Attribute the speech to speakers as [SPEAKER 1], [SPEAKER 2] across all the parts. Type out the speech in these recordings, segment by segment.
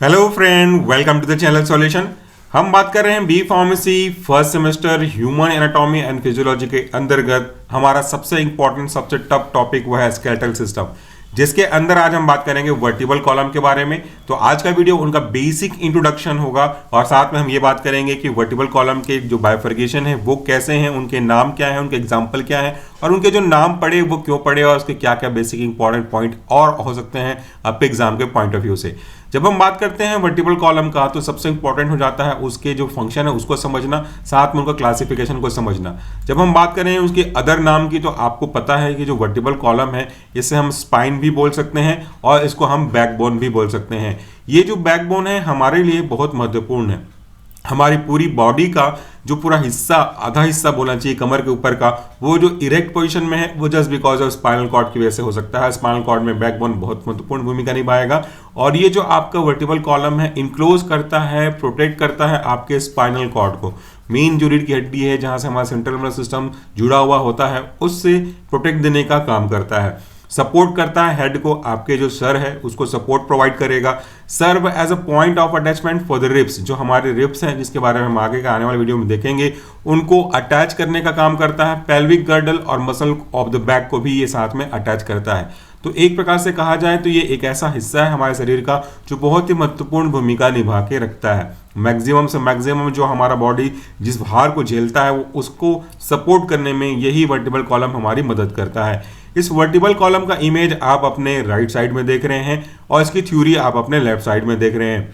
[SPEAKER 1] Hello friend, welcome to the channel solution. हम बात कर रहे हैं B pharmacy first semester human anatomy and physiology के अंतर्गत हमारा सबसे इंपॉर्टेंट सबसे टफ टॉपिक वो है स्केलेटल सिस्टम, जिसके अंदर आज हम बात करेंगे वर्टिबल कॉलम के बारे में। तो आज का वीडियो उनका बेसिक इंट्रोडक्शन होगा और साथ में हम ये बात करेंगे कि वर्टिबल कॉलम के जो बाइफर्केशन है वो कैसे हैं, उनके नाम क्या है, उनके एग्जाम्पल क्या है और उनके जो नाम पड़े वो क्यों पड़े और उसके क्या क्या बेसिक इंपॉर्टेंट पॉइंट और हो सकते हैं आपके एग्जाम के पॉइंट ऑफ व्यू से। जब हम बात करते हैं वर्टिबल कॉलम का तो सबसे इंपॉर्टेंट हो जाता है उसके जो फंक्शन है उसको समझना, साथ में उनका क्लासिफिकेशन को समझना। जब हम बात करें उसके अदर नाम की तो आपको पता है कि जो वर्टिबल कॉलम है इसे हम स्पाइन भी बोल सकते हैं और इसको हम बैकबोन भी बोल सकते हैं। ये जो बैकबोन है हमारे लिए बहुत महत्वपूर्ण है। हमारी पूरी बॉडी का जो पूरा हिस्सा, आधा हिस्सा बोलना चाहिए कमर के ऊपर का, वो जो इरेक्ट पोजीशन में है वो just because of spinal cord की वजह से हो सकता है। स्पाइनल कॉर्ड में बैकबोन बहुत महत्वपूर्ण भूमिका निभाएगा और ये जो आपका वर्टिबल कॉलम है इनक्लोज करता है, प्रोटेक्ट करता है आपके स्पाइनल कॉर्ड को। मेन जो रीढ़ की हड्डी है जहां से हमारा सेंट्रल नर्वस सिस्टम जुड़ा हुआ होता है उससे प्रोटेक्ट देने का काम करता है। सपोर्ट करता है हेड को, आपके जो सर है उसको सपोर्ट प्रोवाइड करेगा। Serve as a point of attachment for the ribs, जो हमारे रिब्स हैं जिसके बारे में हम आगे का आने वाले वीडियो में देखेंगे, उनको अटैच करने का काम करता है। पेल्विक गर्डल और मसल ऑफ द बैक को भी ये साथ में अटैच करता है। तो एक प्रकार से कहा जाए तो ये एक ऐसा हिस्सा है हमारे शरीर का जो बहुत ही महत्वपूर्ण भूमिका निभा के रखता है। मैक्सिमम से मैक्सिमम जो हमारा बॉडी जिस भार को झेलता है वो उसको सपोर्ट करने में यही वर्टिबल कॉलम हमारी मदद करता है। इस वर्टिबल कॉलम का इमेज आप अपने राइट साइड में देख रहे हैं और इसकी थ्योरी आप अपने लेफ्ट साइड में देख रहे हैं।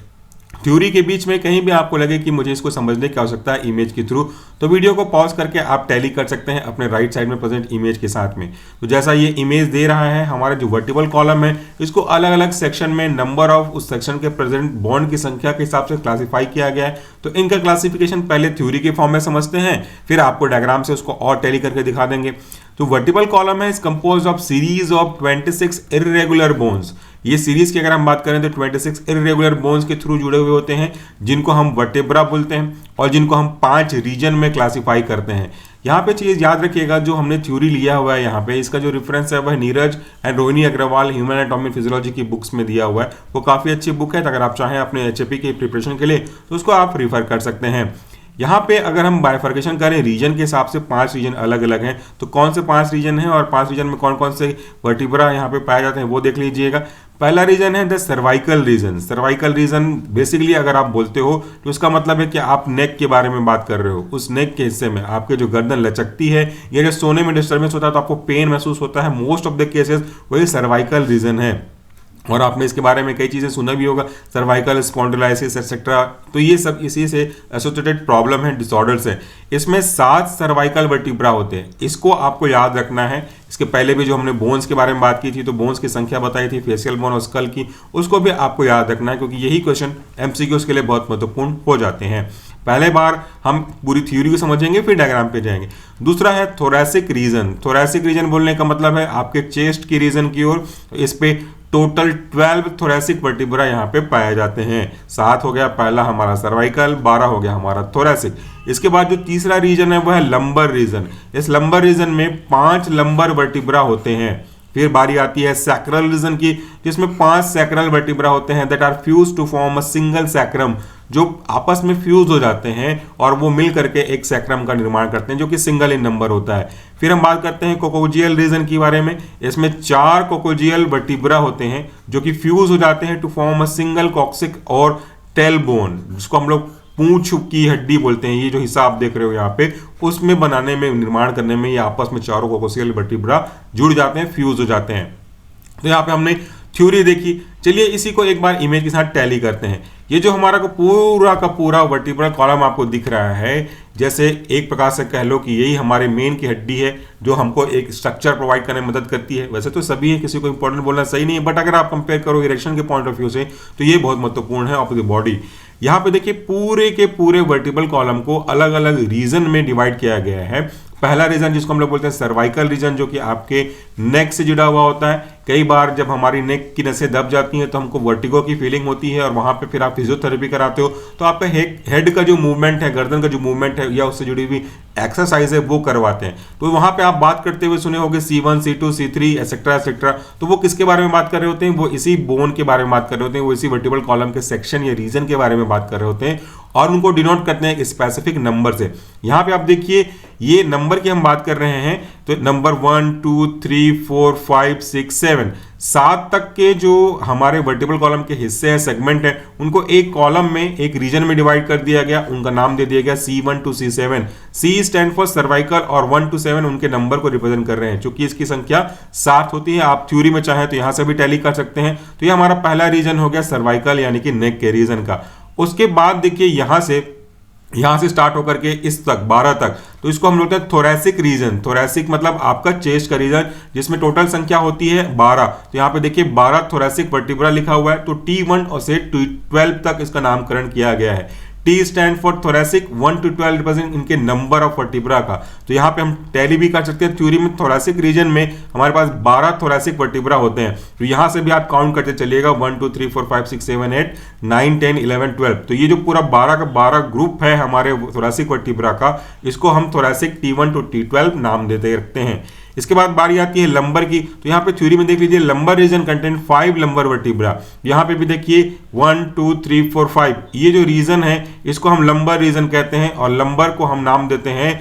[SPEAKER 1] थ्योरी के बीच में कहीं भी आपको लगे कि मुझे इसको समझने की आवश्यकता है इमेज के थ्रू, तो वीडियो को पॉज करके आप टैली कर सकते हैं अपने राइट साइड में प्रेजेंट इमेज के साथ में। तो जैसा ये इमेज दे रहा है, हमारा जो वर्टिबल कॉलम है इसको अलग अलग सेक्शन में नंबर ऑफ उस सेक्शन के प्रेजेंट बॉन्ड की संख्या के हिसाब से क्लासीफाई किया गया है। तो इनका क्लासिफिकेशन पहले थ्योरी के फॉर्म में समझते हैं, फिर आपको डायग्राम से उसको और टैली करके दिखा देंगे। तो वर्टिबल कॉलम है is composed of series of 26 irregular bones. ये सीरीज की अगर हम बात करें तो 26 इर्रेगुलर बोन्स के थ्रू जुड़े हुए होते हैं, जिनको हम वर्टेब्रा बोलते हैं और जिनको हम 5 रीजन में क्लासिफाई करते हैं। यहाँ पे चीज याद रखिएगा, जो हमने थ्योरी लिया हुआ है यहाँ पे इसका जो रेफरेंस है वह Neeraj and Rohini Agarwal human anatomy physiology की बुक्स में दिया हुआ है। वो काफी अच्छी बुक है, तो अगर आप चाहें अपने एचएपी की प्रिपरेशन के लिए तो उसको आप रिफर कर सकते हैं। यहाँ पे अगर हम बाइफर्केशन करें रीजन के हिसाब से 5 रीजन अलग अलग हैं, तो कौन से 5 रीजन हैं और 5 रीजन में कौन कौन से वर्टिब्रा यहाँ पे पाए जाते हैं वो देख लीजिएगा। पहला रीजन है the cervical reason. Cervical region basically अगर आप बोलते हो तो इसका मतलब है कि आप नेक के बारे में बात कर रहे हो। उस नेक के हिस्से में आपके जो गर्दन लचकती है या जो सोने में डिस्टर्बेंस होता है तो आपको पेन महसूस होता है, मोस्ट ऑफ द केसेस वही सर्वाइकल रीजन है। और आपने इसके बारे में कई चीज़ें सुना भी होगा, सर्वाइकल स्पॉन्डिलाइसिस एक्सेट्रा। तो ये सब इसी से एसोसिएटेड प्रॉब्लम है, डिसऑर्डर्स है। इसमें 7 सर्वाइकल वर्टिब्रा होते हैं, इसको आपको याद रखना है। इसके पहले भी जो हमने बोन्स के बारे में बात की थी तो बोन्स की संख्या बताई थी, फेशियल बोन और स्कल की, उसको भी आपको याद रखना है क्योंकि यही क्वेश्चन एमसीक्यूज के लिए बहुत महत्वपूर्ण हो जाते हैं। पहले बार हम पूरी थ्योरी को समझेंगे फिर डायग्राम पे जाएंगे। दूसरा है थोरैसिक रीजन। थोरैसिक रीजन बोलने का मतलब है आपके चेस्ट की रीजन की ओर। इस पे टोटल 12 थोरैसिक वर्टिब्रा यहाँ पे पाए जाते हैं। 7 हो गया पहला हमारा सर्वाइकल, 12 हो गया हमारा थोरैसिक। इसके बाद जो तीसरा रीजन है वह है लंबर रीजन। इस लंबर रीजन में 5 लंबर वर्टिब्रा होते हैं। फिर बारी आती है सैक्रल रीजन की, जिसमें 5 सैक्रल वर्टिब्रा होते हैं that are fuse to form a single sacrum, जो आपस में फ्यूज हो जाते हैं और वो मिल करके एक सैक्रम का निर्माण करते हैं जो कि सिंगल इन नंबर होता है। फिर हम बात करते हैं कोकोजियल रीजन के बारे में। इसमें 4 कोकोजियल वर्टिब्रा होते हैं जो कि फ्यूज हो जाते हैं to form a single coccyx और टेल बोन, जिसको हम लोग पूंछ की हड्डी बोलते हैं। ये जो हिस्सा आप देख रहे हो यहाँ पे, उसमें बनाने में, निर्माण करने में ये आपस में चारों कोकोजियल वर्टिब्रा जुड़ जाते हैं, फ्यूज हो जाते हैं। तो यहाँ पे हमने थ्योरी देखी। चलिए इसी को एक बार इमेज के साथ टैली करते हैं। ये जो हमारा को पूरा का पूरा वर्टिब्रल कॉलम आपको दिख रहा है, जैसे एक प्रकार से कह लो कि यही हमारे मेन की हड्डी है जो हमको एक स्ट्रक्चर प्रोवाइड करने में मदद करती है। वैसे तो सभी है, किसी को इंपॉर्टेंट बोलना सही नहीं है, बट अगर आप कंपेयर करो इरेक्शन के पॉइंट ऑफ व्यू से तो ये बहुत महत्वपूर्ण है ऑफ द बॉडी। यहाँ पे देखिए पूरे के पूरे वर्टिब्रल कॉलम को अलग अलग रीजन में डिवाइड किया गया है। पहला रीजन जिसको हम लोग बोलते हैं सर्वाइकल रीजन, जो कि आपके नेक से जुड़ा हुआ होता है। कई बार जब हमारी नेक की नसें दब जाती हैं तो हमको वर्टिगो की फीलिंग होती है और वहां पे फिर आप फिजियोथेरेपी कराते हो तो आपका हेड का जो मूवमेंट है, गर्दन का जो मूवमेंट है या उससे जुड़ी हुई एक्सरसाइज है वो करवाते हैं। तो वहां पे आप बात करते हुए सुने होंगे C1, C2, C3 etcetera etcetera, तो वो किसके बारे में बात कर रहे होते हैं? वो इसी बोन के बारे में बात कर रहे होते हैं, वो इसी वर्टिब्रल कॉलम के सेक्शन या रीजन के बारे में बात कर रहे होते हैं और उनको डिनोट करते हैं एक स्पेसिफिक नंबर से। यहाँ पे आप देखिए ये नंबर की हम बात कर रहे हैं, तो नंबर 1 2 3 4 5 6 7 7 तक के जो हमारे वर्टिब्रल कॉलम के हिस्से हैं, सेगमेंट है, उनको एक कॉलम में एक रीजन में डिवाइड कर दिया गया, उनका नाम दे दिया गया C1 to C7। C stand for cervical और 1 to 7 उनके नंबर को रिप्रेजेंट कर रहे हैं, चूंकि इसकी संख्या 7 होती है। आप थ्योरी में चाहें तो यहां से भी टैली कर सकते हैं। तो ये हमारा पहला रीजन हो गया सर्वाइकल यानी कि नेक के रीजन का। उसके बाद देखिए यहां से स्टार्ट होकर के इस तक 12 तक, तो इसको हम बोलते हैं थोरैसिक रीजन। थोरैसिक मतलब आपका चेस्ट का रीजन, जिसमें टोटल संख्या होती है 12। तो यहाँ पे देखिए 12 थोरैसिक वर्टिब्रा लिखा हुआ है, तो T1 और से T12 तक इसका नामकरण किया गया है। T stand for thoracic, 1 to 12 represent इनके नंबर ऑफ वर्टिब्रा का। तो यहाँ पे हम टैली भी कर सकते हैं। थ्योरी में थोरैसिक रीजन में हमारे पास 12 थोरैसिक वर्टिब्रा होते हैं, तो यहाँ से भी आप काउंट करते चलिएगा 1 2 3 4 5 6 7 8 9 10 11 12। तो ये जो पूरा 12 का 12 ग्रुप है हमारे थोरैसिक वर्टिब्रा का, इसको हम थोरैसिक T1 to T12 नाम देते रखते हैं। इसके बाद बारी आती है लंबर की। तो यहाँ पे थ्योरी में देख लीजिए lumbar region content 5 lumbar vertebra. यहाँ पे भी देखिए 1 2 3 4 5, ये जो रीजन है इसको हम लंबर रीजन कहते हैं और लंबर को हम नाम देते हैं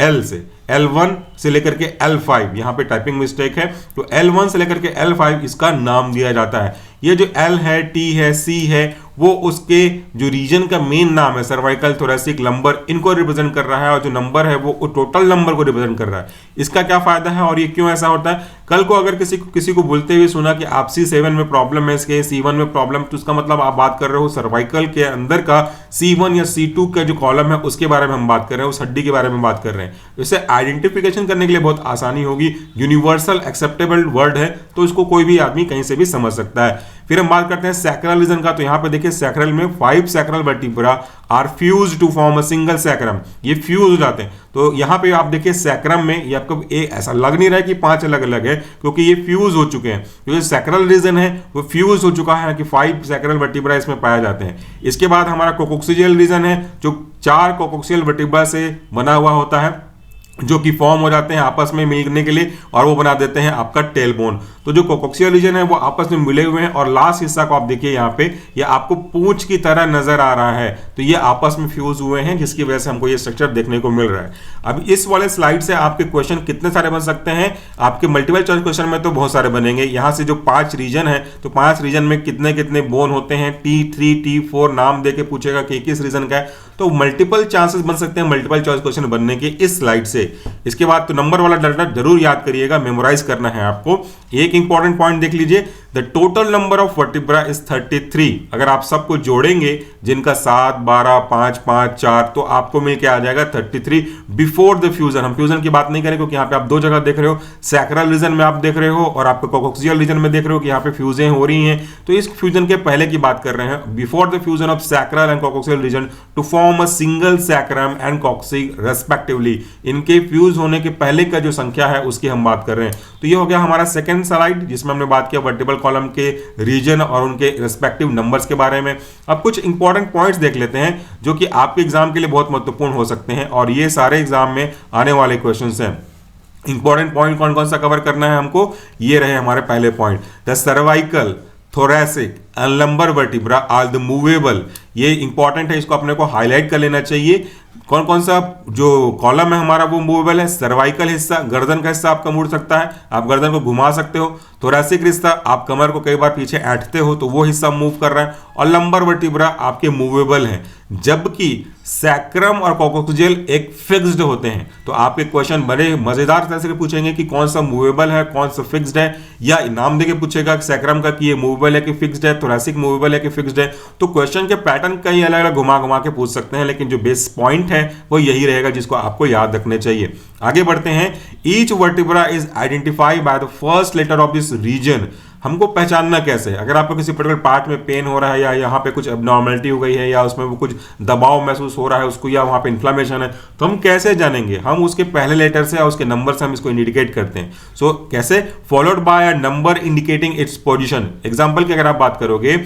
[SPEAKER 1] L से, L1 से लेकर के L5। यहाँ पे टाइपिंग मिस्टेक है, तो L1 से लेकर के L5 इसका नाम दिया जाता है। ये जो L है, T है, C है, वो उसके जो रीजन का मेन नाम है, सर्वाइकल, थोरैसिक, लंबर, इनको रिप्रेजेंट कर रहा है, और जो नंबर है वो टोटल नंबर को रिप्रेजेंट कर रहा है। इसका क्या फायदा है और ये क्यों ऐसा होता है? कल को अगर किसी को बोलते हुए सुना कि आप C7 में प्रॉब्लम है, इसके C1 में प्रॉब्लम, तो उसका मतलब आप बात कर रहे हो सर्वाइकल के अंदर का C1 या C2 का जो कॉलम है उसके बारे में हम बात कर रहे हैं, उस हड्डी के बारे में बात कर रहे हैं। इसे आइडेंटिफिकेशन करने के लिए बहुत आसानी होगी, यूनिवर्सल एक्सेप्टेबल वर्ड है, तो इसको कोई भी आदमी कहीं से भी समझ सकता है। फिर हम बात करते हैं सैक्रल रीजन का। तो यहाँ पे देखिए सैक्रल में 5 sacral vertebra are fused to form a single sacrum, ये फ्यूज हो जाते हैं। तो यहाँ पे आप देखिए सैक्रम में ये आपको ऐसा लग नहीं रहा है कि 5 अलग अलग है, क्योंकि ये फ्यूज हो चुके हैं। जो सैक्रल रीजन है वो फ्यूज हो चुका है कि 5 सैक्रल वर्टिब्रा इसमें पाए जाते हैं। इसके बाद हमारा कोकोक्सियल रीजन है, जो 4 कोकोक्सियल वर्टिब्रा से बना हुआ होता है, जो कि फॉर्म हो जाते हैं आपस में मिलने के लिए, और वो बना देते हैं आपका टेल बोन। तो जो कोकोक्सियल रीजन है वो आपस में मिले हुए हैं, और लास्ट हिस्सा को आप देखिए यहाँ पे, ये आपको पूंछ की तरह नजर आ रहा है, तो ये आपस में फ्यूज हुए हैं, जिसकी वजह से हमको ये स्ट्रक्चर देखने को मिल रहा है। अब इस वाले स्लाइड से आपके क्वेश्चन कितने सारे बन सकते हैं? आपके मल्टीपल चॉइस क्वेश्चन में तो बहुत सारे बनेंगे। यहाँ से जो 5 रीजन है, तो 5 रीजन में कितने कितने बोन होते हैं, T3 T4 नाम दे के पूछेगा कि किस रीजन का है, तो मल्टीपल चांसेस बन सकते हैं मल्टीपल चॉइस क्वेश्चन बनने के इस स्लाइड से। इसके बाद तो नंबर वाला डाटा जरूर याद करिएगा, मेमोराइज करना है आपको। एक इंपॉर्टेंट पॉइंट देख लीजिए, the total number of vertebra is 33। अगर आप सबको जोड़ेंगे जिनका 7 12 5 5 4, तो आपको मिलके आ जाएगा 33 बिफोर द फ्यूजन। हम फ्यूजन की बात नहीं करें, क्योंकि यहाँ पे आप दो जगह देख रहे हो, सैक्रल रीजन में आप देख रहे हो और आपको कोकोक्सियल रीजन में देख रहे हो कि यहाँ पे फ्यूजें हो रही हैं। तो इस फ्यूजन के पहले की बात कर रहे हैं, before the fusion of sacral and coccygeal region to form a single sacrum and coccyx respectively. इनके फ्यूज होने के पहले का जो संख्या है उसकी हम बात कर रहे हैं। तो ये हो गया हमारा सेकंड स्लाइड, जिसमें हमने बात किया वर्टिब्रल कॉलम के रीजन और उनके रेस्पेक्टिव नंबर्स के बारे में। अब कुछ इंपॉर्टेंट पॉइंट्स देख लेते हैं जो कि आपके एग्जाम के लिए बहुत महत्वपूर्ण हो सकते हैं, और ये सारे एग्जाम में आने वाले क्वेश्चंस हैं। इंपॉर्टेंट पॉइंट कौन कौन सा कवर करना है हमको, ये रहे हमारे पहले point, the cervical, thoracic and lumbar vertebra are the movable. ये इंपॉर्टेंट है, इसको अपने को हाईलाइट कर लेना चाहिए। कौन कौन सा जो कॉलम है हमारा वो मूवेबल है? सर्वाइकल हिस्सा, गर्दन का हिस्सा आपका मुड़ सकता है, आप गर्दन को घुमा सकते हो। थोरैसिक हिस्सा, आप कमर को कई बार पीछे ऐंठते हो तो वो हिस्सा मूव कर रहा है, और लंबर वर्टिब्रा आपके मूवेबल हैं, जबकि सैक्रम और कोकोक्सियल एक फिक्स्ड होते हैं। तो आपके क्वेश्चन बड़े मजेदार तरह से पूछेंगे कि कौन सा मूवेबल है, कौन सा फिक्स्ड है, या नाम देके पूछेगा सैक्रम का कि ये मूवेबल है कि फिक्स्ड है, थोरैसिक मूवेबल है कि फिक्स्ड है। तो क्वेश्चन के पैटर्न कई अलग अलग घुमा घुमा के पूछ सकते हैं, लेकिन जो बेस पॉइंट है वो यही रहेगा जिसको आपको याद रखने चाहिए। आगे बढ़ते हैं। Each vertebra is identified by the first letter of this region. हमको पहचानना कैसे? अगर आपको किसी पर्टिकुलर पार्ट में पेन हो रहा है, या यहाँ पे कुछ एबनॉर्मलिटी हो गई है, या उसमें वो कुछ दबाव महसूस हो रहा है उसको, या वहाँ पे इन्फ्लेमेशन है, तो हम कैसे जानेंगे? हम उसके पहले लेटर से या उसके नंबर से हम इसको इंडिकेट करते हैं। सो कैसे? Followed by a number indicating its position. Example की अगर आप बात करोगे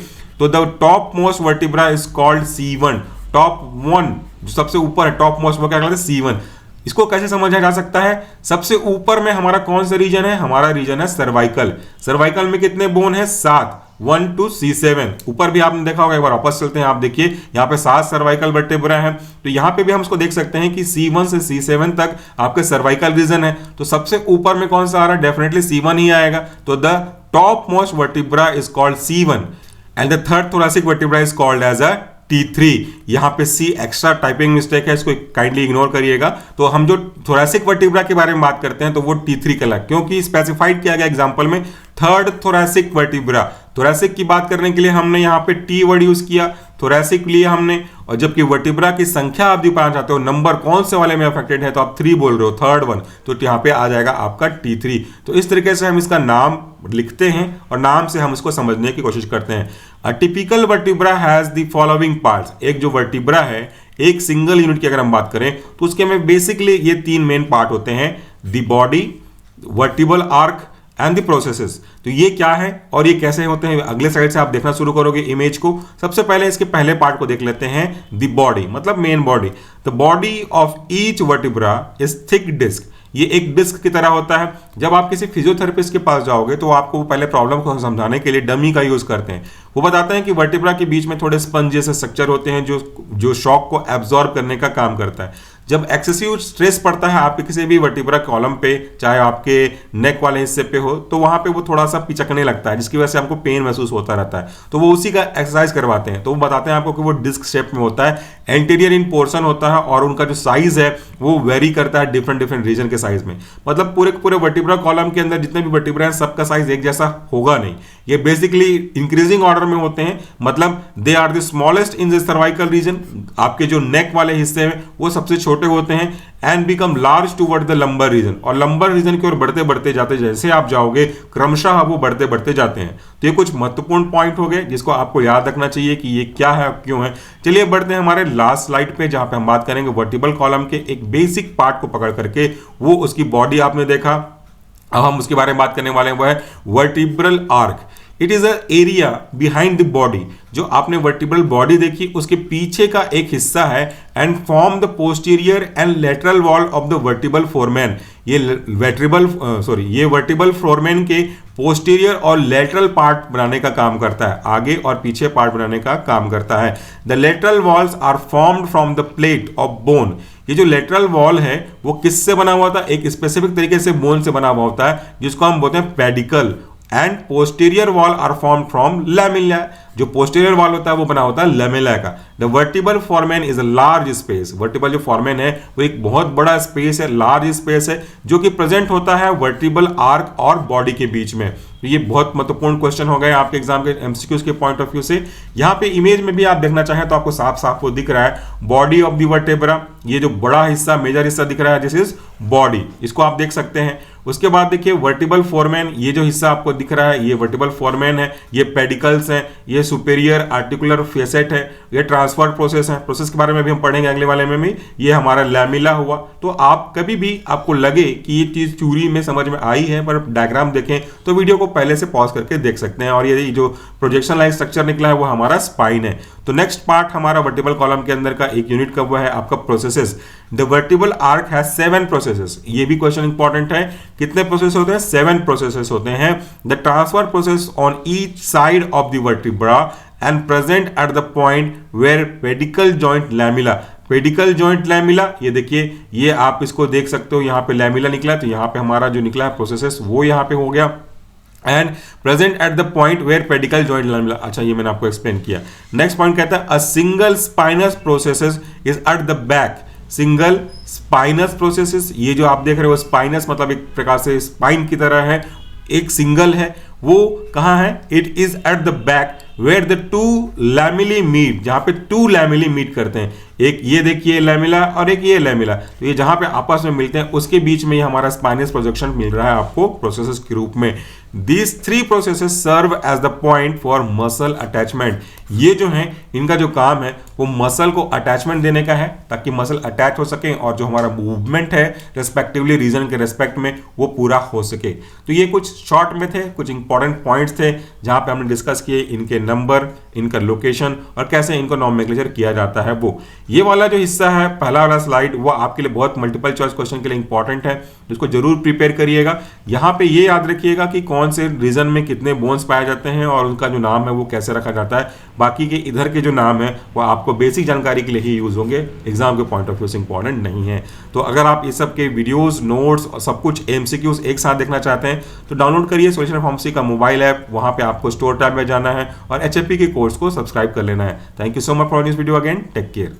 [SPEAKER 1] तो the top most vertebra is called C1। Top 1 जो सबसे ऊपर है, टॉप मोस्ट वो क्या कहलाता है? C1। इसको कैसे समझा जा सकता है? सबसे ऊपर में हमारा कौन सा रीजन है? हमारा रीजन है सर्वाइकल। सर्वाइकल में कितने बोन है? 7, 1 to C7। ऊपर भी आपने देखा होगा, एक बार वापस चलते हैं, आप देखिए यहाँ पे 7 सर्वाइकल वर्टेब्रा हैं। तो यहाँ पे भी हम इसको देख सकते हैं कि C1 से C7 तक आपके सर्वाइकल रीजन है। तो सबसे ऊपर में कौन सा आ रहा है? डेफिनेटली C1 ही आएगा। तो the top most vertebra is called C1 and the third thoracic vertebra is called as a T3। यहाँ पे C एक्स्ट्रा टाइपिंग मिस्टेक है, इसको काइंडली इग्नोर करिएगा। तो हम जो थोरेसिक वर्टिब्रा के बारे में बात करते हैं तो वो T3 कहलाता है, क्योंकि स्पेसिफाइड किया गया एग्जांपल में थर्ड थोरेसिक वर्टिब्रा। थोरेसिक की बात करने के लिए हमने यहाँ पे T वर्ड यूज किया, थोरेसिक लिए हमने, और जबकि वर्टिब्रा की संख्या आप जो पाना चाहते हो, नंबर कौन से वाले में अफेक्टेड है, तो आप 3 बोल रहे हो, थर्ड वन, तो यहाँ पे आ जाएगा आपका T3। तो इस तरीके से हम इसका नाम लिखते हैं और नाम से हम इसको समझने की कोशिश करते हैं। A typical vertebra has the following parts. एक जो वर्टिब्रा है, एक सिंगल यूनिट की अगर हम बात करें तो उसके में बेसिकली ये 3 मेन पार्ट होते हैं, the body, vertebral arc and the processes. तो ये क्या है और ये कैसे होते हैं, अगले साइड से आप देखना शुरू करोगे इमेज को। सबसे पहले इसके पहले पार्ट को देख लेते हैं, द बॉडी, मतलब main body. The body of each vertebra is thick disc. ये एक डिस्क की तरह होता है। जब आप किसी फिजियोथेरेपिस्ट के पास जाओगे तो आपको पहले प्रॉब्लम को समझाने के लिए डमी का यूज करते हैं। वो बताते हैं कि वर्टिब्रा के बीच में थोड़े स्पंज जैसे स्ट्रक्चर होते हैं जो शॉक को एब्जॉर्ब करने का काम करता है। जब एक्सेसिव स्ट्रेस पड़ता है आपके किसी भी वर्टिब्रा कॉलम पे, चाहे आपके नेक वाले हिस्से पे हो, तो वहां पे वो थोड़ा सा पिचकने लगता है, जिसकी वजह से आपको पेन महसूस होता रहता है। तो वो उसी का एक्सरसाइज करवाते हैं। तो वो बताते हैं आपको कि वो डिस्क शेप में होता है, एंटीरियर इन पोर्शन होता है, और उनका जो साइज है वो वेरी करता है डिफरेंट रीजन के साइज में। मतलब पूरे वर्टिब्रा कॉलम के अंदर जितने भी वर्टिब्रा हैं सबका साइज एक जैसा होगा नहीं। ये बेसिकली इंक्रीजिंग ऑर्डर में होते हैं, मतलब they are the smallest in the cervical region. आपके जो नेक वाले हिस्से हैं वो सबसे छोटे होते हैं, and become large toward the lumbar region. और लंबर रीजन की ओर बढ़ते जाते जैसे आप जाओगे क्रमशः वो बढ़ते जाते हैं। तो ये कुछ महत्वपूर्ण पॉइंट हो गए जिसको आपको याद रखना चाहिए कि ये क्या है, क्यों है। चलिए बढ़ते हैं हमारे लास्ट स्लाइड पे, जहां पे हम बात करेंगे वर्टिब्रल कॉलम के एक बेसिक पार्ट को पकड़ करके। वो उसकी बॉडी आपने देखा, अब हम उसके बारे में बात करने वाले हैं, वो है vertebral arc. It is a area behind the body. जो आपने वर्टिब्रल बॉडी देखी उसके पीछे का एक हिस्सा है, and form the posterior and lateral wall of the vertebral foramen. ये वर्टिब्रल फोरमेन के पोस्टीरियर और लेटरल पार्ट बनाने का काम करता है, आगे और पीछे पार्ट बनाने का काम करता है। The lateral walls are formed from the plate of bone. ये जो लेटरल वॉल है वो किससे बना हुआ था? एक स्पेसिफिक तरीके से बोन से बना हुआ होता है, जिसको हम बोलते हैं pedicle. And posterior wall are form from lamella. जो पोस्टीरियर वॉल होता है वो बना होता है लैमेला का। The vertebral foramen is a large space. Vertebral जो फोरमेन है वो एक बहुत बड़ा स्पेस है, लार्ज स्पेस है, जो कि प्रेजेंट होता है वर्टिब्रल आर्क और बॉडी के बीच में। तो ये बहुत महत्वपूर्ण क्वेश्चन हो गए आपके एग्जाम के एमसीक्यूज के पॉइंट ऑफ व्यू से। यहाँ पे इमेज में भी आप देखना चाहें तो आपको साफ साफ वो दिख रहा है, बॉडी ऑफ द वर्टिब्रा। ये जो बड़ा हिस्सा, मेजर हिस्सा दिख रहा है, दिस इज बॉडी, इसको आप देख सकते हैं। उसके बाद देखिए वर्टिब्रल फोरमेन, ये जो हिस्सा आपको दिख रहा है ये वर्टिब्रल फोरमेन है, ये पेडिकल्स हैं, ये सुपेरियर आर्टिकुलर फेसेट है, ये ट्रांसफर प्रोसेस है। प्रोसेस के बारे में भी हम पढ़ेंगे अगले वाले में भी। ये हमारा लैमिला हुआ। तो आप कभी भी आपको लगे कि ये चीज थ्योरी में समझ में आई है पर डायग्राम देखें तो वीडियो को पहले से पॉज करके देख सकते हैं। और ये जो प्रोजेक्शन लाइन स्ट्रक्चर निकला है वो हमारा स्पाइन है। तो नेक्स्ट पार्ट हमारा वर्टिब्रल कॉलम के अंदर का एक यूनिट का वो है आपका processes. The vertebral arc has 7 processes. ये भी क्वेश्चन इंपॉर्टेंट है, कितने प्रोसेस होते हैं? 7 प्रोसेसेस होते हैं। The transfer process on each side of the vertebra and present at the point where pedicle joint lamina. Pedicle joint lamina, ये देखिए, ये आप इसको देख सकते हो, यहाँ पे लैमिला निकला, तो यहाँ पे हमारा जो निकला है प्रोसेसेस वो यहाँ पे हो गया। And present at the point where pedicle joint lamina. अच्छा, ये मैंने आपको एक्सप्लेन किया। नेक्स्ट पॉइंट कहता है a single spinous processes is at the back. Single spinous processes, ये जो आप देख रहे हो स्पाइनस मतलब एक प्रकार से स्पाइन की तरह है, एक सिंगल है, वो कहाँ है? It is at the back where the 2 laminae meet. जहां पे 2 लैमिली मीट करते हैं, एक ये देखिए लैमिला और एक ये लैमिला, तो ये जहां पे आपस में मिलते हैं उसके बीच में ये हमारा स्पाइनस प्रोजेक्शन मिल रहा है आपको प्रोसेसेस के रूप में। These 3 processes serve as the point for muscle attachment। ये जो है इनका जो काम है वो मसल को अटैचमेंट देने का है, ताकि मसल अटैच हो सके और जो हमारा मूवमेंट है रेस्पेक्टिवली रीजन के रेस्पेक्ट में वो पूरा हो सके। तो ये कुछ शॉर्ट में थे, कुछ इंपॉर्टेंट पॉइंट्स थे जहां पे हमने डिस्कस किए इनके नंबर, इनका लोकेशन और कैसे इनको नॉमेनक्लेचर किया जाता है वो। ये वाला जो हिस्सा है, पहला वाला स्लाइड, वो आपके लिए बहुत मल्टीपल चॉइस क्वेश्चन के लिए इंपॉर्टेंट है, जिसको जरूर प्रिपेयर करिएगा। यहाँ पे ये याद रखिएगा कि कौन से रीजन में कितने बोन्स पाए जाते हैं और उनका जो नाम है वो कैसे रखा जाता है। बाकी के इधर के जो नाम है वो आपको बेसिक जानकारी के लिए ही यूज होंगे, एग्जाम के पॉइंट ऑफ व्यू से इंपॉर्टेंट नहीं है। तो अगर आप इस सब के वीडियोस, नोट्स और सब कुछ एमसीक्यूज एक साथ देखना चाहते हैं तो डाउनलोड करिए सॉल्यूशन फार्मेसी का मोबाइल ऐप। वहां पे आपको स्टोर टैब में जाना है और एचएफपी के कोर्स को सब्सक्राइब कर लेना है। Thank you so much for this video again, take care.